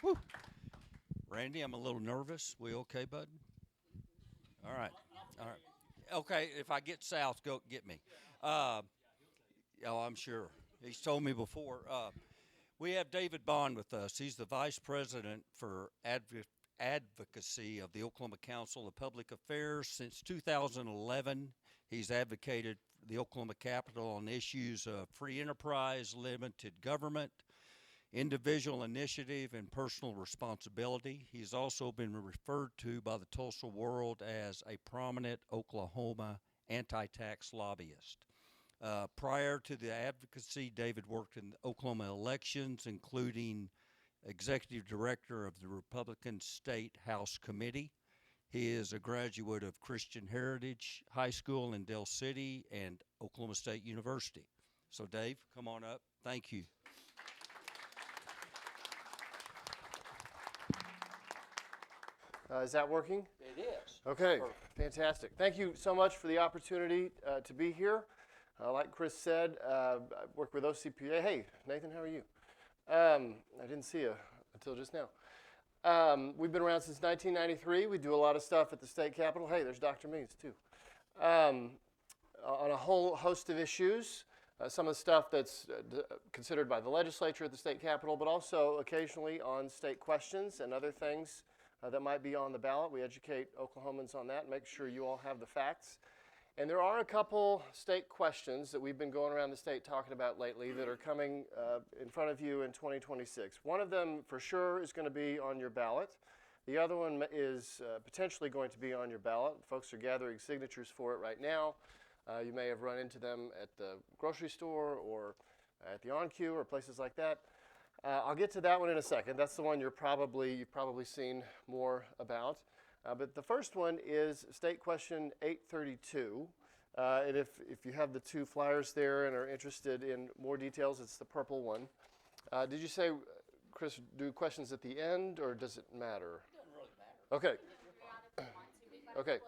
Woo. Randy, I'm a little nervous. We okay, bud? All right. All right. Okay, if I get south, go get me. Uh, oh, I'm sure. He's told me before. We have David Bond with us. He's the Vice President for Advocacy of the Oklahoma Council of Public Affairs. Since 2011, he's advocated the Oklahoma Capitol on issues of free enterprise, limited government, individual initiative, and personal responsibility. He's also been referred to by the Tulsa world as a prominent Oklahoma anti-tax lobbyist. Prior to the advocacy, David worked in Oklahoma elections, including executive director of the Republican State House Committee. He is a graduate of Christian Heritage High School in Del City and Oklahoma State University. So, Dave, come on up. Thank you. Is that working? It is. Okay, fantastic. Thank you so much for the opportunity to be here. Like Chris said, I work with OCPA. Hey, Nathan, how are you? I didn't see you until just now. We've been around since 1993. We do a lot of stuff at the state capitol. Hey, there's Dr. Means, too. On a whole host of issues. Some of the stuff that's considered by the legislature at the state capitol, but also occasionally on state questions and other things that might be on the ballot. We educate Oklahomans on that and make sure you all have the facts. And there are a couple state questions that we've been going around the state talking about lately that are coming in front of you in 2026. One of them for sure is going to be on your ballot. The other one is potentially going to be on your ballot. Folks are gathering signatures for it right now. You may have run into them at the grocery store or at the on-queue or places like that. I'll get to that one in a second. That's the one you've probably seen more about. But the first one is State Question 832. And if you have the two flyers there and are interested in more details, it's the purple one. Did you say, Chris, do questions at the end, or does it matter? It doesn't really matter. Okay.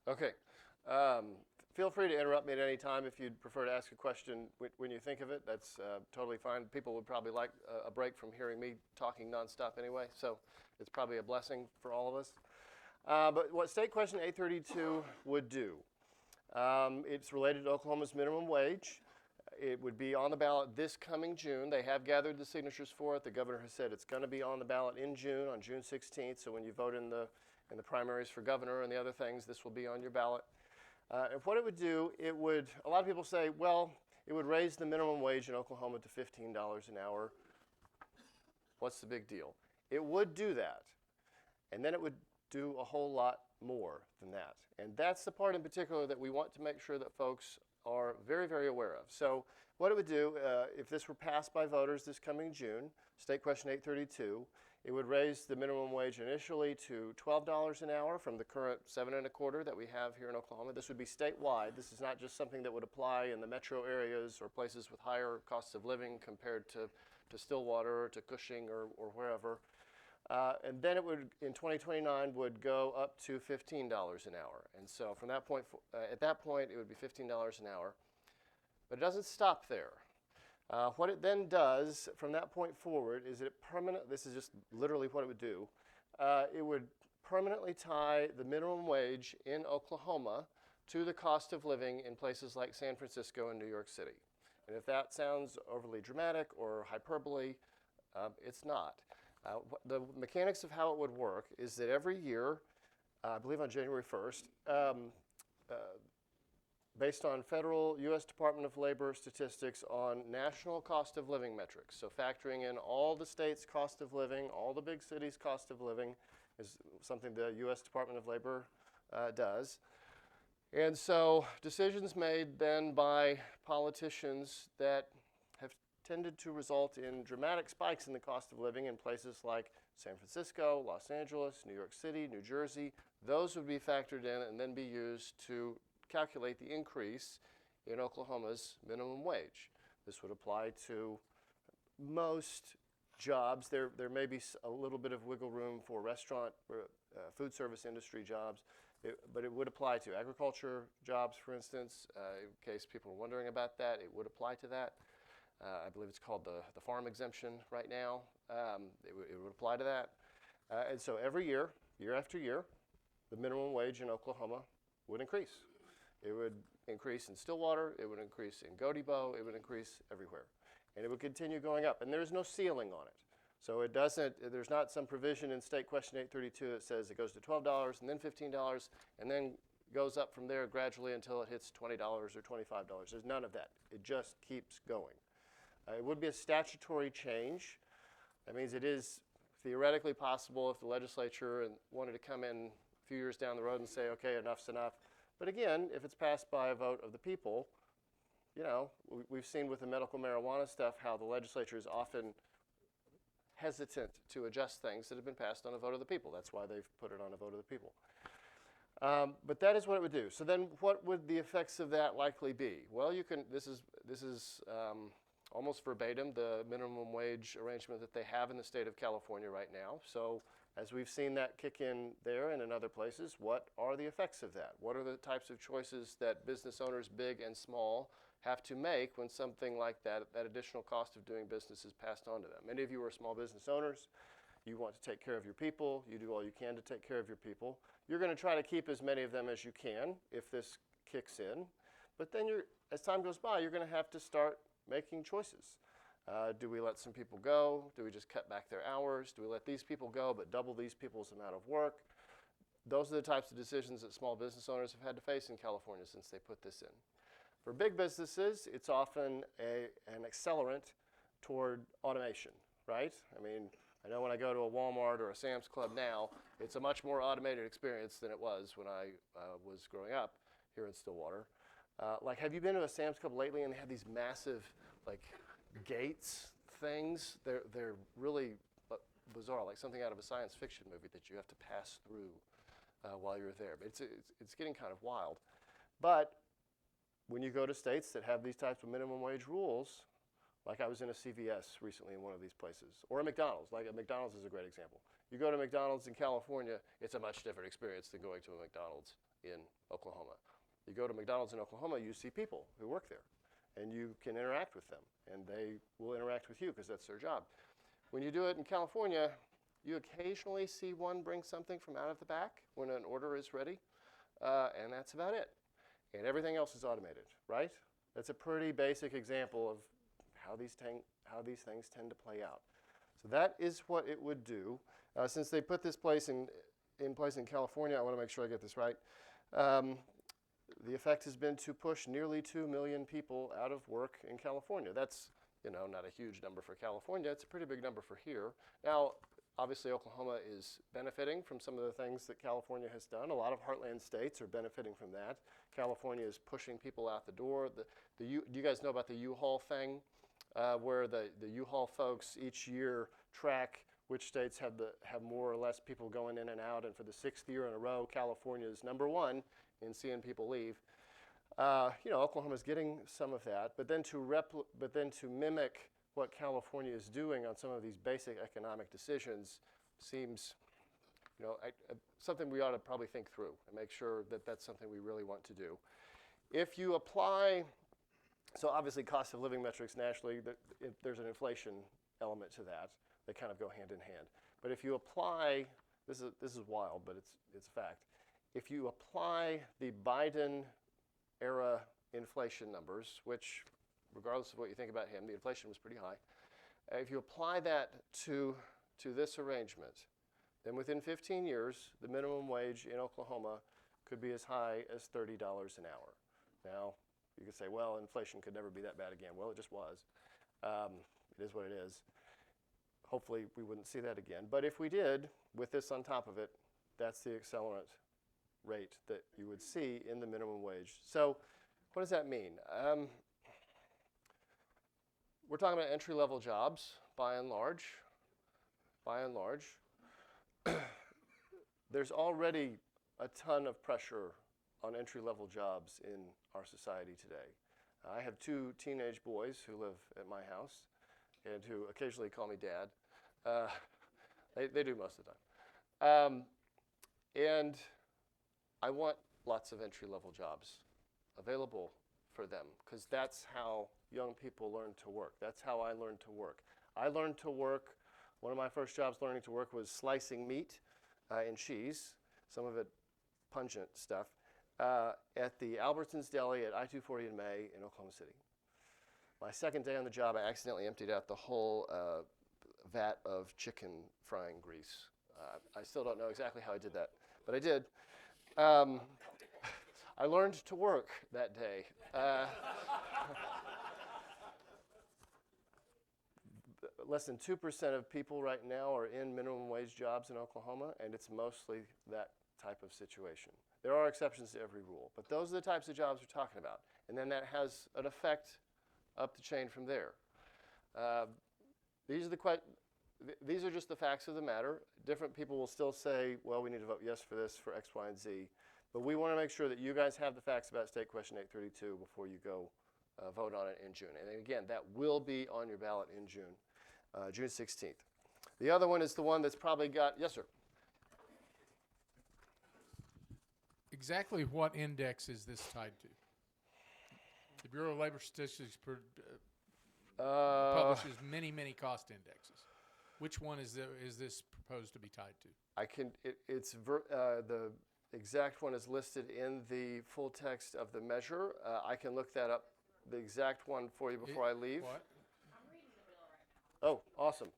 Okay. Okay. Feel free to interrupt me at any time if you'd prefer to ask a question when you think of it. That's totally fine. People would probably like a break from hearing me talking nonstop anyway, so it's probably a blessing for all of us. But what State Question 832 would do, it's related to Oklahoma's minimum wage. It would be on the ballot this coming June. They have gathered the signatures for it. The governor has said it's going to be on the ballot in June, on June 16th. So when you vote in the primaries for governor and the other things, this will be on your ballot. And what it would do, a lot of people say, well, it would raise the minimum wage in Oklahoma to $15 an hour. What's the big deal? It would do that. And then it would do a whole lot more than that. And that's the part in particular that we want to make sure that folks are very, very aware of. So what it would do, if this were passed by voters this coming June, State Question 832, it would raise the minimum wage initially to $12 an hour from the current $7.25 that we have here in Oklahoma. This would be statewide. This is not just something that would apply in the metro areas or places with higher costs of living compared to Stillwater or to Cushing or wherever. And then it would, in 2029, would go up to $15 an hour. And so from that point, at that point, it would be $15 an hour. But it doesn't stop there. What it then does from that point forward is this is just literally what it would do. It would permanently tie the minimum wage in Oklahoma to the cost of living in places like San Francisco and New York City. And if that sounds overly dramatic or hyperbole, it's not. The mechanics of how it would work is that every year, I believe on January 1st, based on federal U.S. Department of Labor statistics on national cost of living metrics. So factoring in all the states' cost of living, all the big cities' cost of living is something the U.S. Department of Labor does. And so decisions made then by politicians that have tended to result in dramatic spikes in the cost of living in places like San Francisco, Los Angeles, New York City, New Jersey, those would be factored in and then be used to calculate the increase in Oklahoma's minimum wage. This would apply to most jobs. There may be a little bit of wiggle room for restaurant, food service industry jobs, but it would apply to agriculture jobs, for instance. In case people are wondering about that, it would apply to that. I believe it's called the farm exemption right now. It would apply to that. And so every year, year after year, the minimum wage in Oklahoma would increase. It would increase in Stillwater, it would increase in Gotebo, it would increase everywhere. And it would continue going up. And there's no ceiling on it. So it doesn't, there's not some provision in State Question 832 that says it goes to $12 and then $15 and then goes up from there gradually until it hits $20 or $25. There's none of that. It just keeps going. It would be a statutory change. That means it is theoretically possible if the legislature wanted to come in a few years down the road and say, okay, enough's enough. But again, if it's passed by a vote of the people, you know, we've seen with the medical marijuana stuff how the legislature is often hesitant to adjust things that have been passed on a vote of the people. That's why they've put it on a vote of the people. But that is what it would do. So then what would the effects of that likely be? Well, you can, this is almost verbatim the minimum wage arrangement that they have in the state of California right now. So as we've seen that kick in there and in other places, what are the effects of that? What are the types of choices that business owners, big and small, have to make when something like that additional cost of doing business is passed on to them? Many of you are small business owners. You want to take care of your people. You do all you can to take care of your people. You're going to try to keep as many of them as you can if this kicks in. But then as time goes by, you're going to have to start making choices. Do we let some people go? Do we just cut back their hours? Do we let these people go but double these people's amount of work? Those are the types of decisions that small business owners have had to face in California since they put this in. For big businesses, it's often an accelerant toward automation, right? I mean, I know when I go to a Walmart or a Sam's Club now, it's a much more automated experience than it was when I was growing up here in Stillwater. Like, have you been to a Sam's Club lately and they have these massive, like, gates things? They're really bizarre, like something out of a science fiction movie that you have to pass through while you're there. But it's getting kind of wild. But when you go to states that have these types of minimum wage rules, like I was in a CVS recently in one of these places, or a McDonald's. Like a McDonald's is a great example. You go to McDonald's in California, it's a much different experience than going to a McDonald's in Oklahoma. You go to McDonald's in Oklahoma, you see people who work there, and you can interact with them, and they will interact with you because that's their job. When you do it in California, you occasionally see one bring something from out of the back when an order is ready, and that's about it. And everything else is automated, right? That's a pretty basic example of how these things tend to play out. So that is what it would do. Since they put this place in place in California, I want to make sure I get this right. The effect has been to push nearly 2 million people out of work in California. That's, you know, not a huge number for California. It's a pretty big number for here. Now, obviously, Oklahoma is benefiting from some of the things that California has done. A lot of heartland states are benefiting from that. California is pushing people out the door. Do you guys know about the U-Haul thing, where the U-Haul folks each year track which states have more or less people going in and out, and for the 6th year in a row, California is number 1 in seeing people leave. You know, Oklahoma's getting some of that, but then to mimic what California is doing on some of these basic economic decisions seems, you know, something we ought to probably think through and make sure that that's something we really want to do. If you apply, so obviously cost of living metrics nationally, there's an inflation element to that. They kind of go hand in hand. But if you apply, this is wild, but it's a fact. If you apply the Biden era inflation numbers, which regardless of what you think about him, the inflation was pretty high. If you apply that to this arrangement, then within 15 years, the minimum wage in Oklahoma could be as high as $30 an hour. Now, you could say, well, inflation could never be that bad again. Well, it just was. It is what it is. Hopefully, we wouldn't see that again. But if we did, with this on top of it, that's the accelerant rate that you would see in the minimum wage. So what does that mean? We're talking about entry-level jobs, by and large. By and large. There's already a ton of pressure on entry-level jobs in our society today. I have 2 teenage boys who live at my house and who occasionally call me Dad. They do most of the time. And I want lots of entry-level jobs available for them, because that's how young people learn to work. That's how I learned to work. I learned to work, one of my first jobs learning to work was slicing meat and cheese, some of it pungent stuff, at the Albertsons Deli at I-240 in May in Oklahoma City. My second day on the job, I accidentally emptied out the whole vat of chicken frying grease. I still don't know exactly how I did that, but I did. I learned to work that day. Less than 2% of people right now are in minimum wage jobs in Oklahoma, and it's mostly that type of situation. There are exceptions to every rule, but those are the types of jobs we're talking about. And then that has an effect up the chain from there. These are just the facts of the matter. Different people will still say, well, we need to vote yes for this, for X, Y, and Z. But we want to make sure that you guys have the facts about State Question 832 before you go vote on it in June. And again, that will be on your ballot in June, June 16th. The other one is the one that's probably got, yes, sir. Exactly what index is this tied to? The Bureau of Labor Statistics publishes many, many cost indexes. Which one is this proposed to be tied to? The exact one is listed in the full text of the measure. I can look that up, the exact one for you before I leave. What? I'm reading the bill right now. Oh, awesome.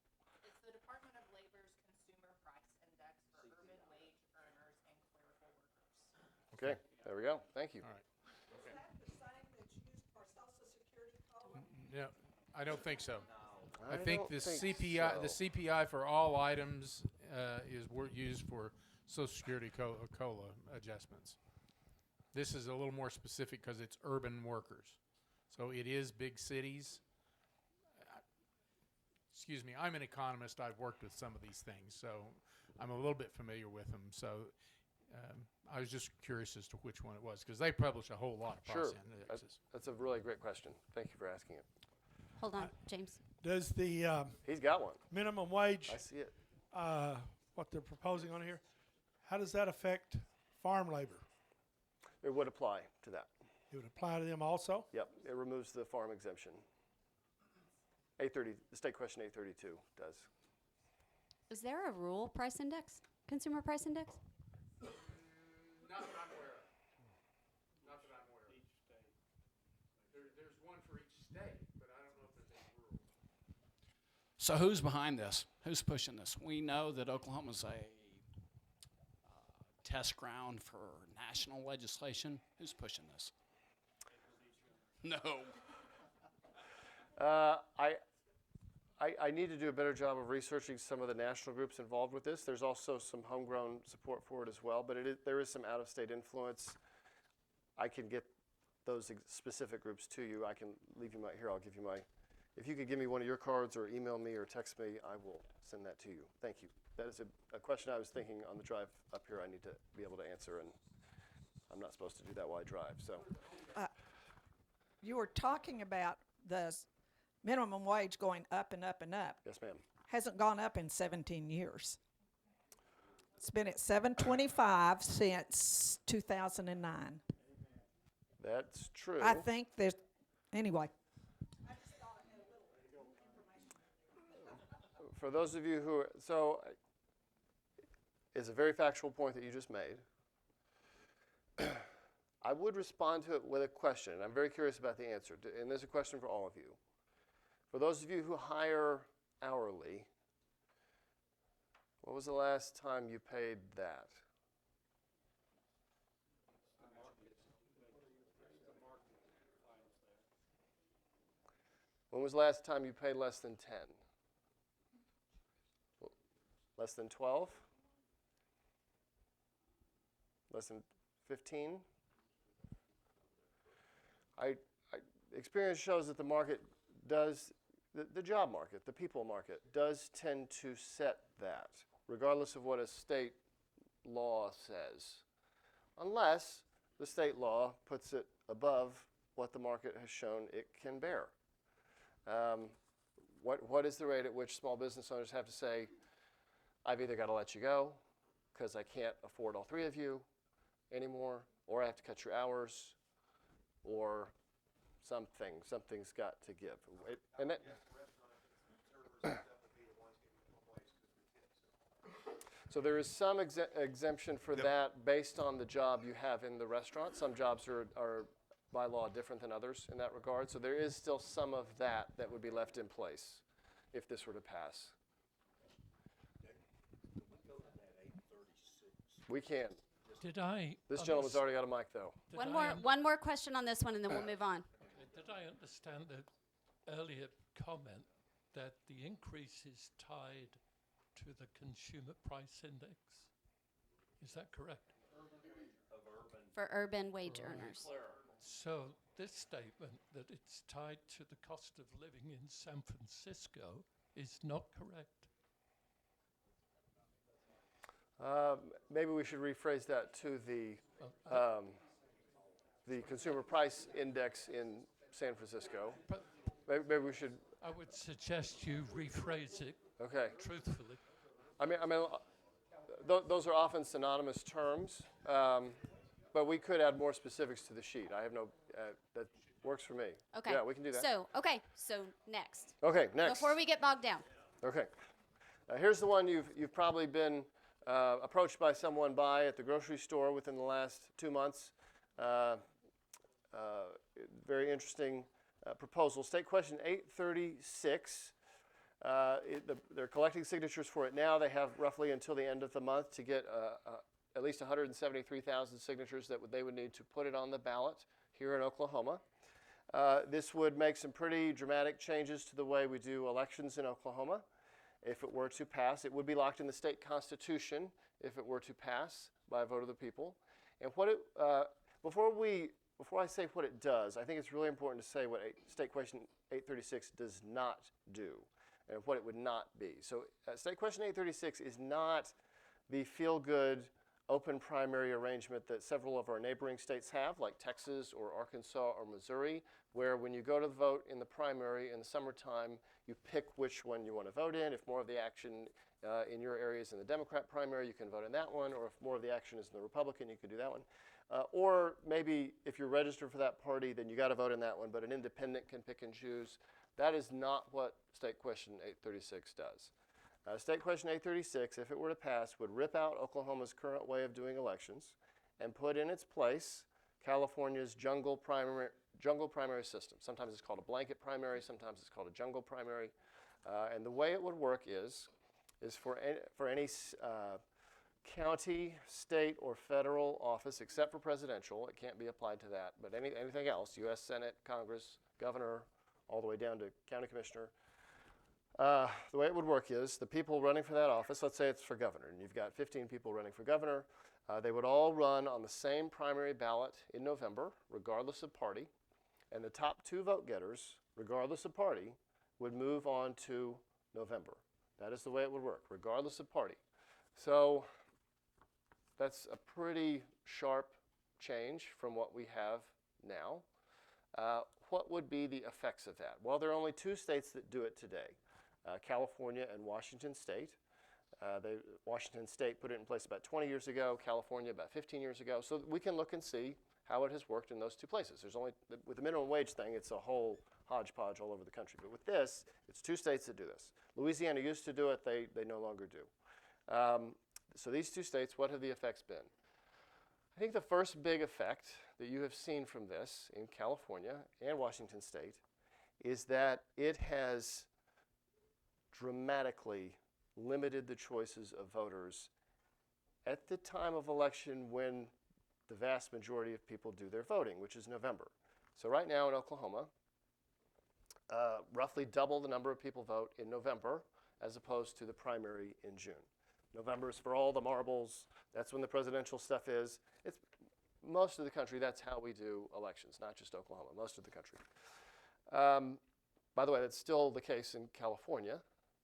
It's the Department of Labor's Consumer Price Index for urban wage earners and clerical workers. Okay, there we go. Thank you. All right. Is that the same that's used for Social Security COLA? No, I don't think so. I don't think the think CPI, the so. CPI for all items is used for Social Security COLA adjustments. This is a little more specific because it's urban workers. So it is big cities. Excuse me, I'm an economist. I've worked with some of these things, so I'm a little bit familiar with them. So I was just curious as to which one it was because they publish a whole lot of price Sure. indexes. That's a really great question. Thank you for asking it. Hold on, James. Does the He's got one. minimum wage, I see it. what they're proposing on here, how does that affect farm labor? It would apply to that. It would apply to them also? Yep, it removes the farm exemption. 830, the State Question 832 does. Is there a rural price index? Consumer price index? Not that I'm aware of. Not that I'm aware of. Each state. There's one for each state, but I don't know if there's any rural. So who's behind this? Who's pushing this? We know that Oklahoma's a test ground for national legislation. Who's pushing this? No. I need to do a better job of researching some of the national groups involved with this. There's also some homegrown support for it as well, but there is some out-of-state influence. I can get those specific groups to you. I can leave you here. I'll give you my. If you could give me one of your cards or email me or text me, I will send that to you. Thank you. That is a question I was thinking on the drive up here I need to be able to answer, and I'm not supposed to do that while I drive. So You were talking about the minimum wage going up and up and up. yes, ma'am. Hasn't gone up in 17 years. It's been at $7.25 since 2009. That's true. I think there's, anyway. For those of you who, it's a very factual point that you just made. I would respond to it with a question, and I'm very curious about the answer. And there's a question for all of you. For those of you who hire hourly, what was the last time you paid that? When was the last time you paid less than 10? Less than 12? Less than 15? Experience shows that the market does, the job market, the people market, does tend to set that, regardless of what a state law says, unless the state law puts it above what the market has shown it can bear. What is the rate at which small business owners have to say, I've either got to let you go because I can't afford all three of you anymore, or I have to cut your hours, or Something's got to give. And that, so there is some exemption for that based on the job you have in the restaurant. Some jobs are by law different than others in that regard. So there is still some of that would be left in place if this were to pass. We can. Did I? This gentleman's already got a mic, though. One more question on this one, and then we'll move on. Did I understand the earlier comment that the increase is tied to the consumer price index? Is that correct? For urban wage earners. So this statement that it's tied to the cost of living in San Francisco is not correct. Maybe we should rephrase that to the consumer price index in San Francisco. But Maybe we should. I would suggest you rephrase it Okay. truthfully. I mean, those are often synonymous terms, but we could add more specifics to the sheet. I have no. That works for me. Okay. Yeah, we can do that. So next. Okay. Next. Before we get bogged down. Okay. Here's the one you've probably been approached by someone at the grocery store within the last 2 months. Very interesting proposal. State Question 836. They're collecting signatures for it now. They have roughly until the end of the month to get at least 173,000 signatures that they would need to put it on the ballot here in Oklahoma. This would make some pretty dramatic changes to the way we do elections in Oklahoma. If it were to pass, it would be locked in the state constitution if it were to pass by a vote of the people. And before I say what it does, I think it's really important to say what State Question 836 does not do and what it would not be. So State Question 836 is not the feel-good open primary arrangement that several of our neighboring states have, like Texas or Arkansas or Missouri, where when you go to the vote in the primary in the summertime, you pick which one you want to vote in. If more of the action in your area is in the Democrat primary, you can vote in that one, or if more of the action is in the Republican, you can do that one. Or maybe if you're registered for that party, then you got to vote in that one, but an independent can pick and choose. That is not what State Question 836 does. State Question 836, if it were to pass, would rip out Oklahoma's current way of doing elections and put in its place California's jungle primary system. Sometimes it's called a blanket primary, sometimes it's called a jungle primary. And the way it would work is for any county, state, or federal office, except for presidential, it can't be applied to that, but anything else, U.S. Senate, Congress, governor, all the way down to county commissioner, the way it would work is the people running for that office, let's say it's for governor, and you've got 15 people running for governor, they would all run on the same primary ballot in November, regardless of party, and the top 2 vote getters, regardless of party, would move on to November. That is the way it would work, regardless of party. So that's a pretty sharp change from what we have now. What would be the effects of that? Well, there are only 2 states that do it today, California and Washington State. Washington State put it in place about 20 years ago, California about 15 years ago. So we can look and see how it has worked in those 2 places. With the minimum wage thing, it's a whole hodgepodge all over the country. But with this, it's 2 states that do this. Louisiana used to do it, they no longer do. So these 2 states, what have the effects been? I think the first big effect that you have seen from this in California and Washington State is that it has dramatically limited the choices of voters at the time of election when the vast majority of people do their voting, which is November. So right now in Oklahoma, roughly double the number of people vote in November as opposed to the primary in June. November is for all the marbles. That's when the presidential stuff is. It's most of the country, that's how we do elections, not just Oklahoma, most of the country. By the way, that's still the case in California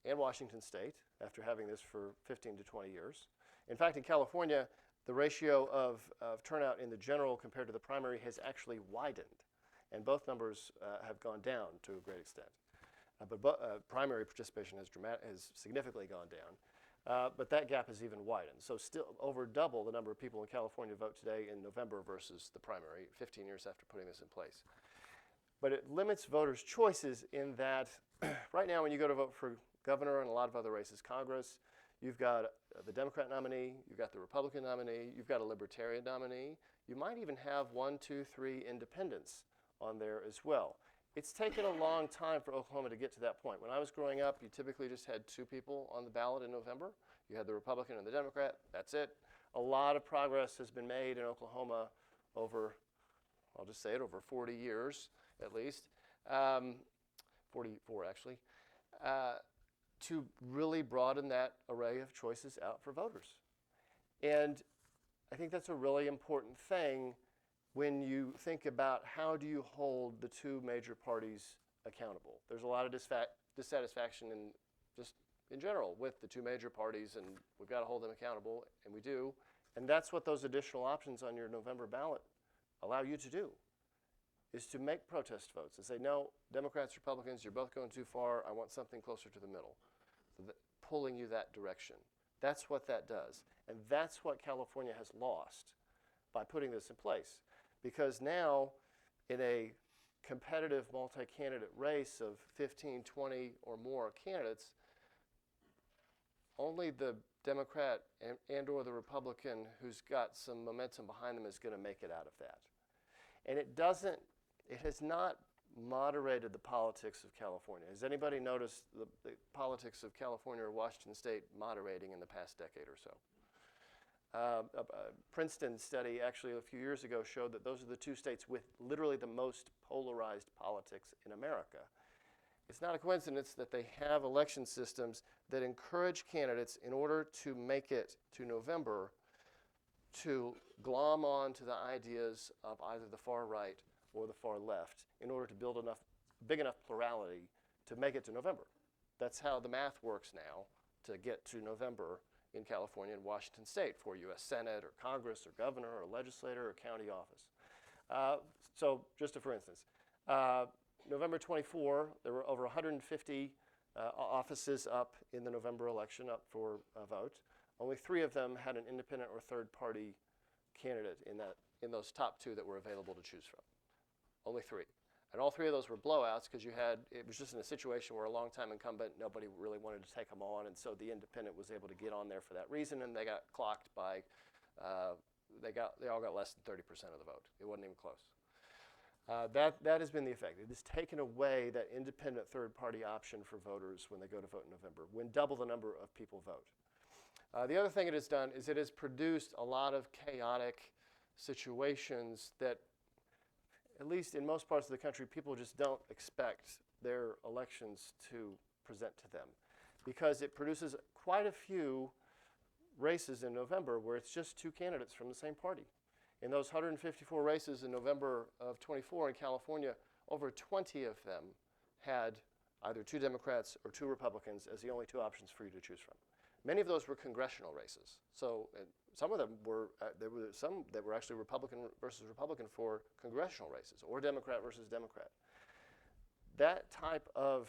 and Washington State after having this for 15 to 20 years. In fact, in California, the ratio of turnout in the general compared to the primary has actually widened, and both numbers have gone down to a great extent. But primary participation has significantly gone down. But that gap has even widened. So still over double the number of people in California vote today in November versus the primary 15 years after putting this in place. But it limits voters' choices in that right now when you go to vote for governor and a lot of other races, Congress, you've got the Democrat nominee, you've got the Republican nominee, you've got a Libertarian nominee. You might even have 1, 2, 3 independents on there as well. It's taken a long time for Oklahoma to get to that point. When I was growing up, you typically just had 2 people on the ballot in November. You had the Republican and the Democrat. That's it. A lot of progress has been made in Oklahoma over, I'll just say it, over 40 years at least, 44 actually, to really broaden that array of choices out for voters. And I think that's a really important thing when you think about how do you hold the 2 major parties accountable. There's a lot of dissatisfaction in general with the 2 major parties, and we've got to hold them accountable, and we do. And that's what those additional options on your November ballot allow you to do, is to make protest votes and say, no, Democrats, Republicans, you're both going too far. I want something closer to the middle, so pulling you that direction. That's what that does. And that's what California has lost by putting this in place. Because now, in a competitive multi-candidate race of 15, 20 or more candidates, only the Democrat and or the Republican who's got some momentum behind them is going to make it out of that. And it has not moderated the politics of California. Has anybody noticed the politics of California or Washington State moderating in the past decade or so? A Princeton study actually a few years ago showed that those are the 2 states with literally the most polarized politics in America. It's not a coincidence that they have election systems that encourage candidates, in order to make it to November, to glom on to the ideas of either the far right or the far left in order to build big enough plurality to make it to November. That's how the math works now to get to November in California and Washington State for U.S. Senate or Congress or governor or legislator or county office. So just for instance, November 24, there were over 150 offices up in the November election up for a vote. Only 3 of them had an independent or third-party candidate in those top 2 that were available to choose from. Only 3. And all 3 of those were blowouts because it was just in a situation where a long-time incumbent, nobody really wanted to take them on, and so the independent was able to get on there for that reason, and they got clocked by, they all got less than 30% of the vote. It wasn't even close. That has been the effect. It has taken away that independent third-party option for voters when they go to vote in November, when double the number of people vote. The other thing it has done is it has produced a lot of chaotic situations that, at least in most parts of the country, people just don't expect their elections to present to them, because it produces quite a few races in November where it's just 2 candidates from the same party. In those 154 races in November of 24 in California, over 20 of them had either 2 Democrats or 2 Republicans as the only 2 options for you to choose from. Many of those were congressional races. So some of them were, there were some that were actually Republican versus Republican for congressional races, or Democrat versus Democrat. That type of,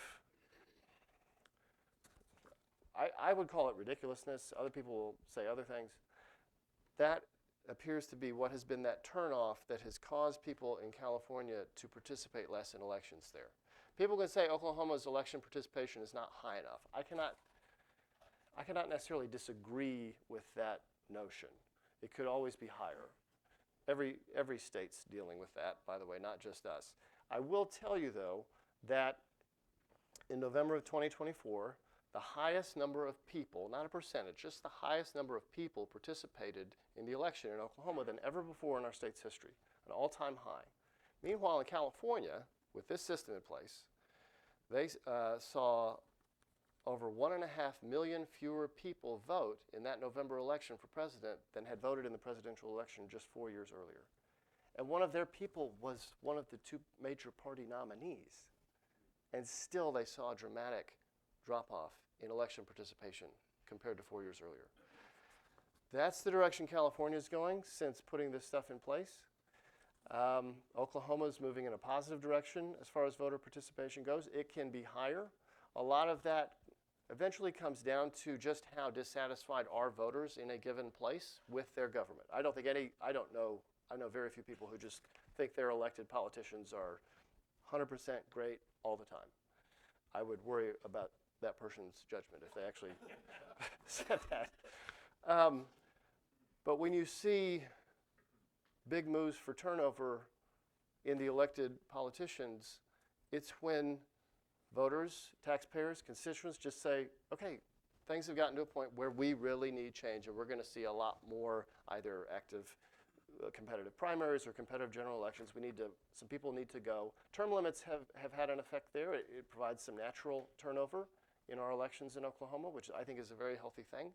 I would call it ridiculousness. Other people will say other things. That appears to be what has been that turnoff that has caused people in California to participate less in elections there. People can say Oklahoma's election participation is not high enough. I cannot necessarily disagree with that notion. It could always be higher. Every state's dealing with that, by the way, not just us. I will tell you, though, that in November of 2024, the highest number of people, not a percentage, just the highest number of people participated in the election in Oklahoma than ever before in our state's history, an all-time high. Meanwhile, in California, with this system in place, they saw over 1.5 million fewer people vote in that November election for president than had voted in the presidential election just 4 years earlier. And one of their people was one of the 2 major party nominees. And still they saw a dramatic drop-off in election participation compared to 4 years earlier. That's the direction California is going since putting this stuff in place. Oklahoma is moving in a positive direction as far as voter participation goes. It can be higher. A lot of that eventually comes down to just how dissatisfied are voters in a given place with their government. I know very few people who just think their elected politicians are 100% great all the time. I would worry about that person's judgment if they actually said that. But when you see big moves for turnover in the elected politicians, it's when voters, taxpayers, constituents just say, okay, things have gotten to a point where we really need change, and we're going to see a lot more either active competitive primaries or competitive general elections. Some people need to go. Term limits have had an effect there. It provides some natural turnover in our elections in Oklahoma, which I think is a very healthy thing.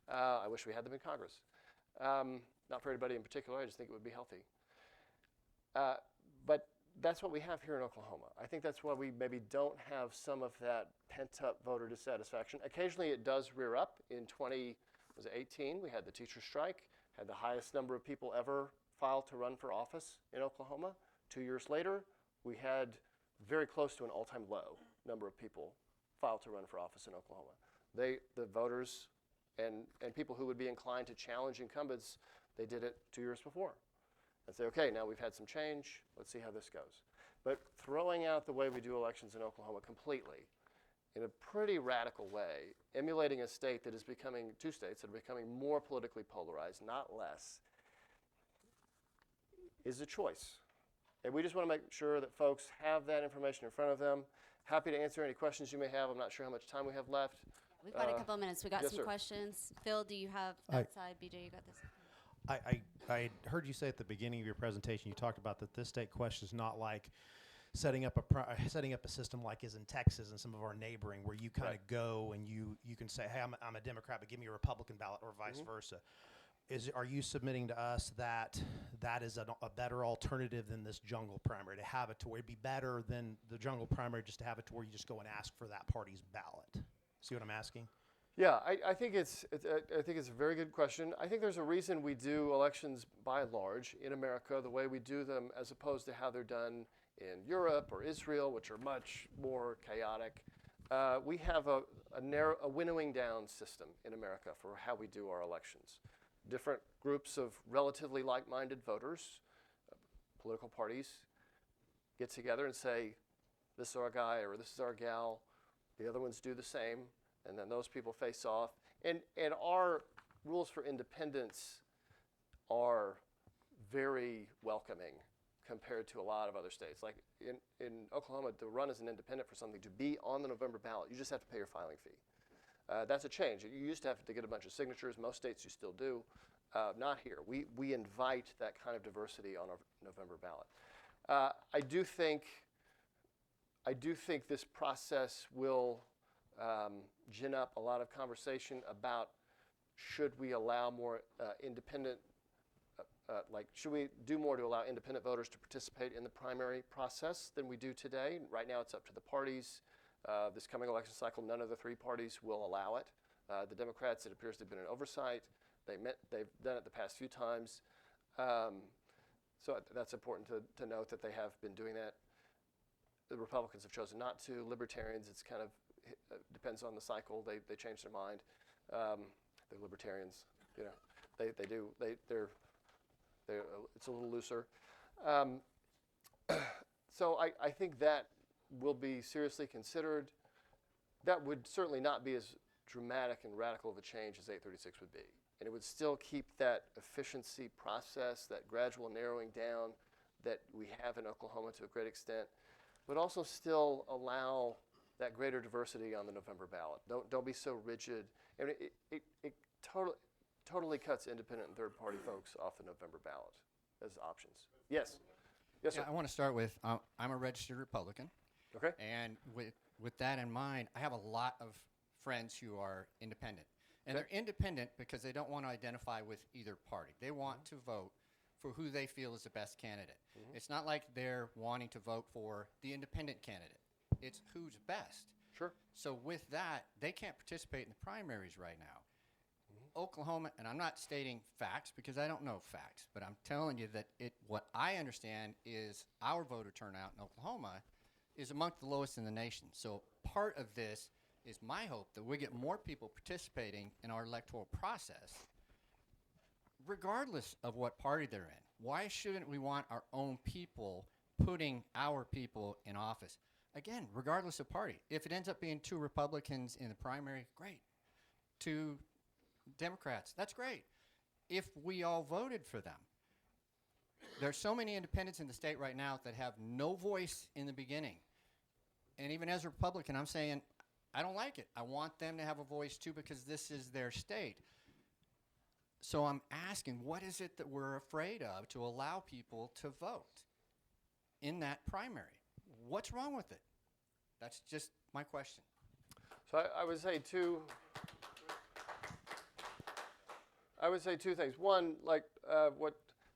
I wish we had them in Congress. Not for anybody in particular, I just think it would be healthy. But that's what we have here in Oklahoma. I think that's why we maybe don't have some of that pent-up voter dissatisfaction. Occasionally it does rear up. In 2018, we had the teacher strike, had the highest number of people ever file to run for office in Oklahoma. 2 years later, we had very close to an all-time low number of people file to run for office in Oklahoma. The voters and people who would be inclined to challenge incumbents, they did it 2 years before. And say, okay, now we've had some change, let's see how this goes. But throwing out the way we do elections in Oklahoma completely, in a pretty radical way, emulating a state that is becoming, two states that are becoming more politically polarized, not less, is a choice. And we just want to make sure that folks have that information in front of them. Happy to answer any questions you may have. I'm not sure how much time we have left. We've got a couple of minutes. We got yes, some sir. questions. Phil, do you have that side? BJ, you got this. I heard you say at the beginning of your presentation, you talked about that this state question is not like setting up a system like is in Texas and some of our neighboring, where you kind of go and you can say, hey, I'm a Democrat, but give me a Republican ballot, or vice versa. Are you submitting to us that is a better alternative than this jungle primary, to have it to where it'd be better than the jungle primary, just to have it to where you just go and ask for that party's ballot? See what I'm asking? Yeah, I think it's a very good question. I think there's a reason we do elections by and large in America the way we do them, as opposed to how they're done in Europe or Israel, which are much more chaotic. We have a winnowing down system in America for how we do our elections. Different groups of relatively like-minded voters, political parties, get together and say, this is our guy or this is our gal. The other ones do the same. And then those people face off. And our rules for independence are very welcoming compared to a lot of other states. Like in Oklahoma, to run as an independent for something, to be on the November ballot, you just have to pay your filing fee. That's a change. You used to have to get a bunch of signatures. Most states you still do. Not here. We invite that kind of diversity on our November ballot. I do think this process will gin up a lot of conversation about should we allow more independent, should we do more to allow independent voters to participate in the primary process than we do today? Right now it's up to the parties. This coming election cycle, none of the three parties will allow it. The Democrats, it appears to have been an oversight. They've done it the past few times. So that's important to note that they have been doing that. The Republicans have chosen not to. Libertarians, it's kind of depends on the cycle. They change their mind. The libertarians, they're it's a little looser. So I think that will be seriously considered. That would certainly not be as dramatic and radical of a change as 836 would be. And it would still keep that efficiency process, that gradual narrowing down that we have in Oklahoma to a great extent, but also still allow that greater diversity on the November ballot. Don't be so rigid. I mean, it totally cuts independent and third-party folks off the November ballot as options. Yes. Yes, sir. I want to start with, I'm a registered Republican. Okay. And with that in mind, I have a lot of friends who are independent. And they're independent because they don't want to identify with either party. They want to vote for who they feel is the best candidate. It's not like they're wanting to vote for the independent candidate. It's who's best. Sure. So with that, they can't participate in the primaries right now. Oklahoma, and I'm not stating facts because I don't know facts, but I'm telling you that what I understand is our voter turnout in Oklahoma is amongst the lowest in the nation. So part of this is my hope that we get more people participating in our electoral process, regardless of what party they're in. Why shouldn't we want our own people putting our people in office. Again, regardless of party. If it ends up being 2 Republicans in the primary, great. 2 Democrats, that's great. If we all voted for them. There's so many independents in the state right now that have no voice in the beginning. And even as a Republican, I'm saying, I don't like it. I want them to have a voice too because this is their state. So I'm asking, what is it that we're afraid of to allow people to vote in that primary? What's wrong with it? That's just my question. So I would say two things. One, like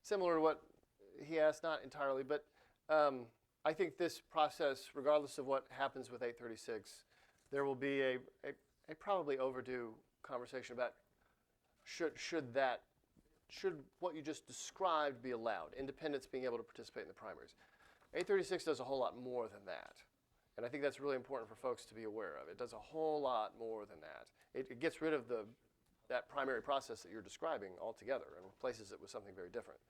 similar to what he asked, not entirely, but I think this process, regardless of what happens with 836, there will be a probably overdue conversation about should what you just described be allowed, independents being able to participate in the primaries. 836 does a whole lot more than that. And I think that's really important for folks to be aware of. It does a whole lot more than that. It gets rid of that primary process that you're describing altogether and replaces it with something very different.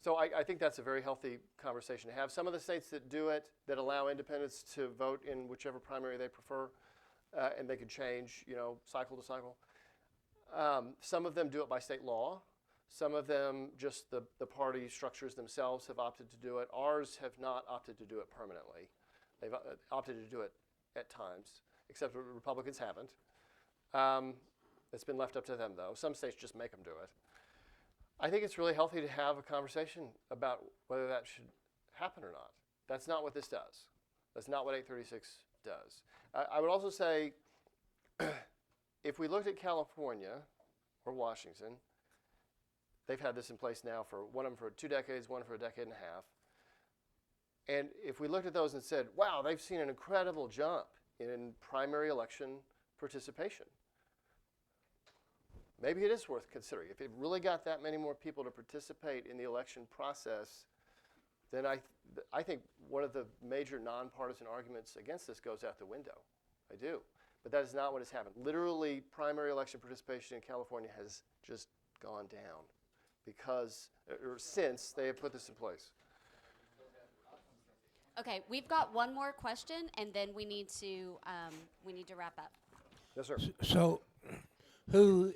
So I think that's a very healthy conversation to have. Some of the states that do it, that allow independents to vote in whichever primary they prefer, and they can change, cycle to cycle. Some of them do it by state law. Some of them, just the party structures themselves have opted to do it. Ours have not opted to do it permanently. They've opted to do it at times, except Republicans haven't. It's been left up to them, though. Some states just make them do it. I think it's really healthy to have a conversation about whether that should happen or not. That's not what this does. That's not what 836 does. I would also say, if we looked at California or Washington, they've had this in place now for one of them for 2 decades, one for a decade and a half. And if we looked at those and said, wow, they've seen an incredible jump in primary election participation, maybe it is worth considering. If it really got that many more people to participate in the election process, then I think one of the major nonpartisan arguments against this goes out the window. I do. But that is not what has happened. Literally, primary election participation in California has just gone down since they have put this in place. Okay, we've got one more question, and then we need to wrap up. Yes, sir. So, who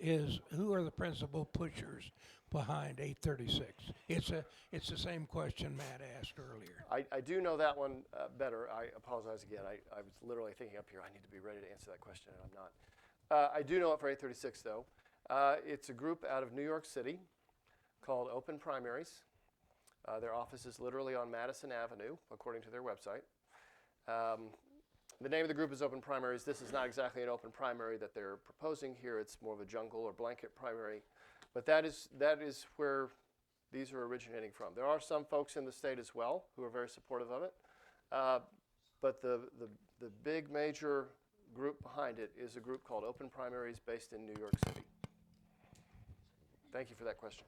are the principal pushers behind 836? It's the same question Matt asked earlier. I do know that one better. I apologize again. I was literally thinking up here, I need to be ready to answer that question, and I'm not. I do know it for 836, though. It's a group out of New York City called Open Primaries. Their office is literally on Madison Avenue, according to their website. The name of the group is Open Primaries. This is not exactly an open primary that they're proposing here. It's more of a jungle or blanket primary. But that is where these are originating from. There are some folks in the state as well who are very supportive of it. But the big major group behind it is a group called Open Primaries based in New York City. Thank you for that question.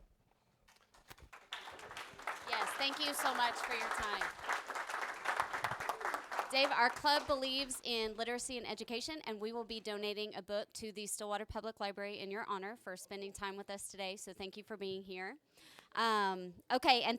Yes, thank you so much for your time. Dave, our club believes in literacy and education, and we will be donating a book to the Stillwater Public Library in your honor for spending time with us today. So thank you for being here. Okay, and